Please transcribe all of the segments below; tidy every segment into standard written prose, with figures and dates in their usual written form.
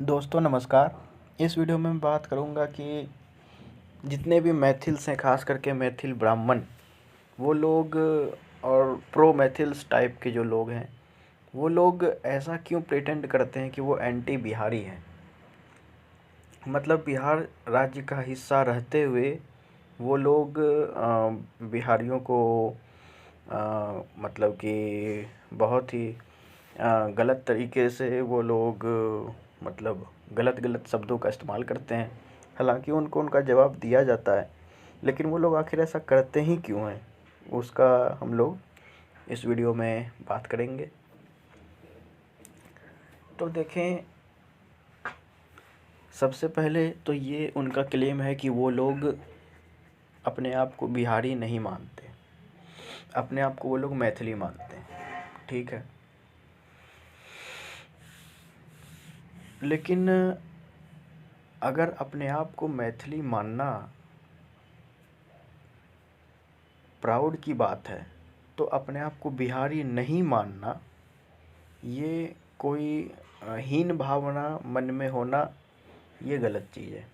दोस्तों नमस्कार। इस वीडियो में मैं बात करूंगा कि जितने भी मैथिल्स हैं, खास करके मैथिल ब्राह्मण, वो लोग और प्रो मैथिल्स टाइप के जो लोग हैं, वो लोग ऐसा क्यों प्रिटेंड करते हैं कि वो एंटी बिहारी हैं। मतलब बिहार राज्य का हिस्सा रहते हुए वो लोग बिहारियों को मतलब कि बहुत ही गलत तरीके से वो लोग मतलब गलत गलत शब्दों का इस्तेमाल करते हैं। हालांकि उनको उनका जवाब दिया जाता है, लेकिन वो लोग आखिर ऐसा करते ही क्यों हैं, उसका हम लोग इस वीडियो में बात करेंगे। तो देखें, सबसे पहले तो ये उनका क्लेम है कि वो लोग अपने आप को बिहारी नहीं मानते, अपने आप को वो लोग मैथिली मानते हैं। ठीक है, लेकिन अगर अपने आप को मैथिली मानना प्राउड की बात है, तो अपने आप को बिहारी नहीं मानना ये कोई हीन भावना मन में होना, ये गलत चीज़ है।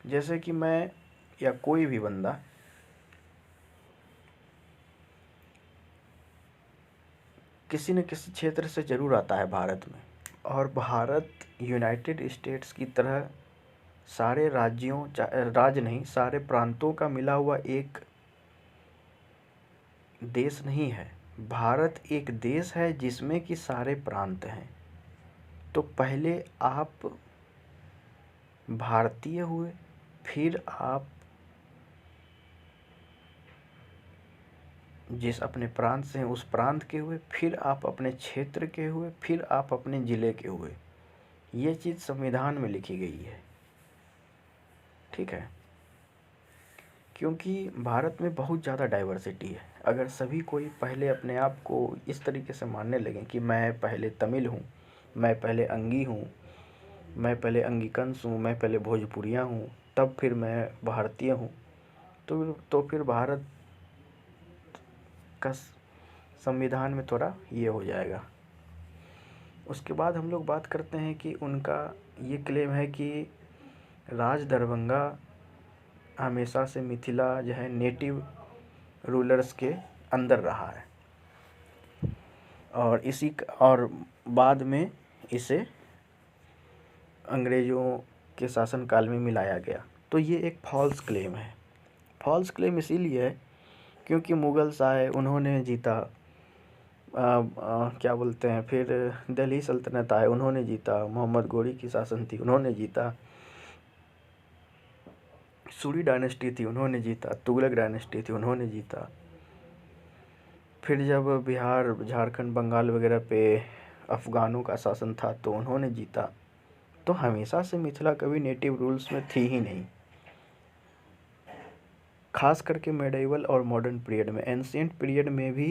जैसे कि मैं या कोई भी बंदा किसी न किसी क्षेत्र से ज़रूर आता है भारत में, और भारत यूनाइटेड स्टेट्स की तरह सारे राज्यों, राज्य नहीं, सारे प्रांतों का मिला हुआ एक देश नहीं है। भारत एक देश है जिसमें कि सारे प्रांत हैं। तो पहले आप भारतीय हुए, फिर आप जिस अपने प्रांत से हैं उस प्रांत के हुए, फिर आप अपने क्षेत्र के हुए, फिर आप अपने ज़िले के हुए। ये चीज़ संविधान में लिखी गई है। ठीक है, क्योंकि भारत में बहुत ज़्यादा डाइवर्सिटी है। अगर सभी कोई पहले अपने आप को इस तरीके से मानने लगे कि मैं पहले तमिल हूँ, मैं पहले अंगी हूँ, मैं पहले अंगिकंस हूँ, मैं पहले भोजपुरिया हूँ, तब फिर मैं भारतीय हूँ, तो फिर भारत का संविधान में थोड़ा ये हो जाएगा। उसके बाद हम लोग बात करते हैं कि उनका ये क्लेम है कि राज दरभंगा हमेशा से मिथिला जो है नेटिव रूलर्स के अंदर रहा है, और बाद में इसे अंग्रेज़ों के शासनकाल में मिलाया गया। तो ये एक फॉल्स क्लेम है। फॉल्स क्लेम इसीलिए है क्योंकि मुगल्स आए, उन्होंने जीता, क्या बोलते हैं, फिर दिल्ली सल्तनत आए, उन्होंने जीता, मोहम्मद गोरी की शासन थी, उन्होंने जीता, सूरी डायनेस्टी थी, उन्होंने जीता, तुगलक डायनेस्टी थी, उन्होंने जीता। फिर जब बिहार, झारखंड, बंगाल वगैरह पे अफ़गानों का शासन था तो उन्होंने जीता। तो हमेशा से मिथिला कभी नेटिव रूल्स में थी ही नहीं, खास करके मेडिवल और मॉडर्न पीरियड में। एंशिएंट पीरियड में भी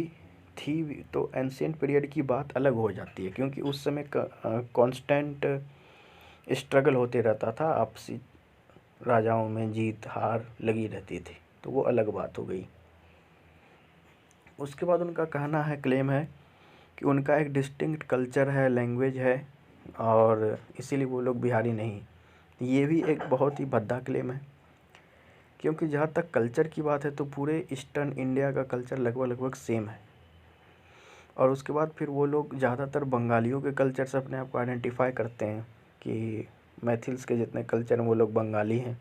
थी, तो एंशिएंट पीरियड की बात अलग हो जाती है क्योंकि उस समय कांस्टेंट स्ट्रगल होते रहता था, आपसी राजाओं में जीत हार लगी रहती थी, तो वो अलग बात हो गई। उसके बाद उनका कहना है, क्लेम है कि उनका एक डिस्टिंक्ट कल्चर है, लैंग्वेज है, और इसीलिए वो लोग बिहारी नहीं। ये भी एक बहुत ही भद्दा क्लेम है, क्योंकि जहाँ तक कल्चर की बात है तो पूरे ईस्टर्न इंडिया का कल्चर लगभग लगभग सेम है। और उसके बाद फिर वो लोग ज़्यादातर बंगालियों के कल्चर से अपने आप को आइडेंटिफाई करते हैं कि मैथिल्स के जितने कल्चर हैं वो लोग बंगाली हैं,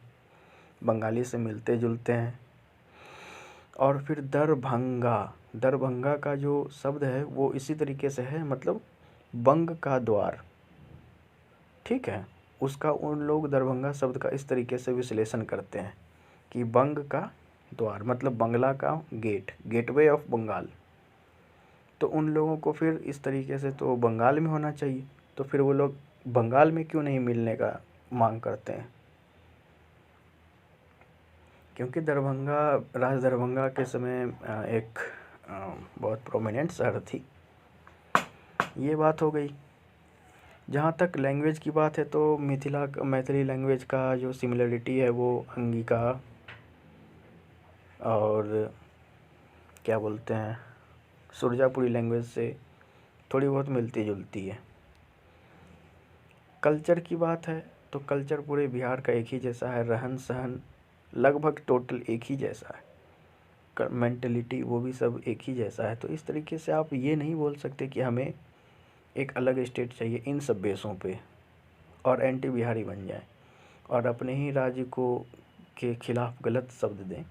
बंगाली से मिलते जुलते हैं। और फिर दरभंगा, दरभंगा का जो शब्द है वो इसी तरीके से है, मतलब बंग का द्वार। ठीक है, उसका उन लोग दरभंगा शब्द का इस तरीके से विश्लेषण करते हैं कि बंग का द्वार मतलब बंगला का गेट, गेटवे ऑफ बंगाल। तो उन लोगों को फिर इस तरीके से तो बंगाल में होना चाहिए, तो फिर वो लोग बंगाल में क्यों नहीं मिलने का मांग करते हैं, क्योंकि दरभंगा, राज दरभंगा के समय एक बहुत प्रोमिनेंट शहर थी। ये बात हो गई। जहाँ तक लैंग्वेज की बात है तो मैथिली लैंग्वेज का जो सिमिलरिटी है वो अंगिका और क्या बोलते हैं सुरजापुरी लैंग्वेज से थोड़ी बहुत मिलती जुलती है। कल्चर की बात है तो कल्चर पूरे बिहार का एक ही जैसा है, रहन सहन लगभग टोटल एक ही जैसा है, मेंटलिटी वो भी सब एक ही जैसा है। तो इस तरीके से आप ये नहीं बोल सकते कि हमें एक अलग स्टेट चाहिए इन सब बेसों पे और एंटी बिहारी बन जाए और अपने ही राज्य को के खिलाफ गलत शब्द दें।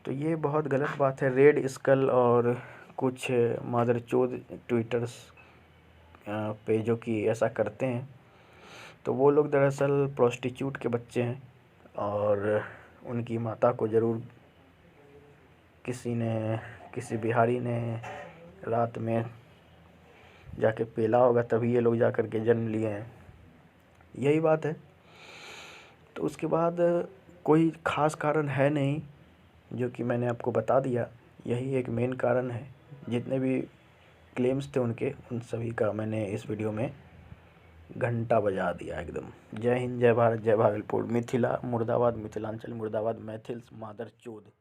तो ये बहुत गलत बात है। रेड स्कल और कुछ मादरचोद ट्विटर्स पे जो कि ऐसा करते हैं, तो वो लोग दरअसल प्रोस्टिट्यूट के बच्चे हैं और उनकी माता को ज़रूर किसी बिहारी ने रात में जाके पेला होगा, तभी ये लोग जा कर के जन्म लिए हैं, यही बात है। तो उसके बाद कोई ख़ास कारण है नहीं, जो कि मैंने आपको बता दिया, यही एक मेन कारण है। जितने भी क्लेम्स थे उनके, उन सभी का मैंने इस वीडियो में घंटा बजा दिया एकदम। जय हिंद, जय भारत, जय भागलपुर, मिथिला मुर्दाबाद, मिथिलांचल मुर्दाबाद, मैथिल्स मादरचोद।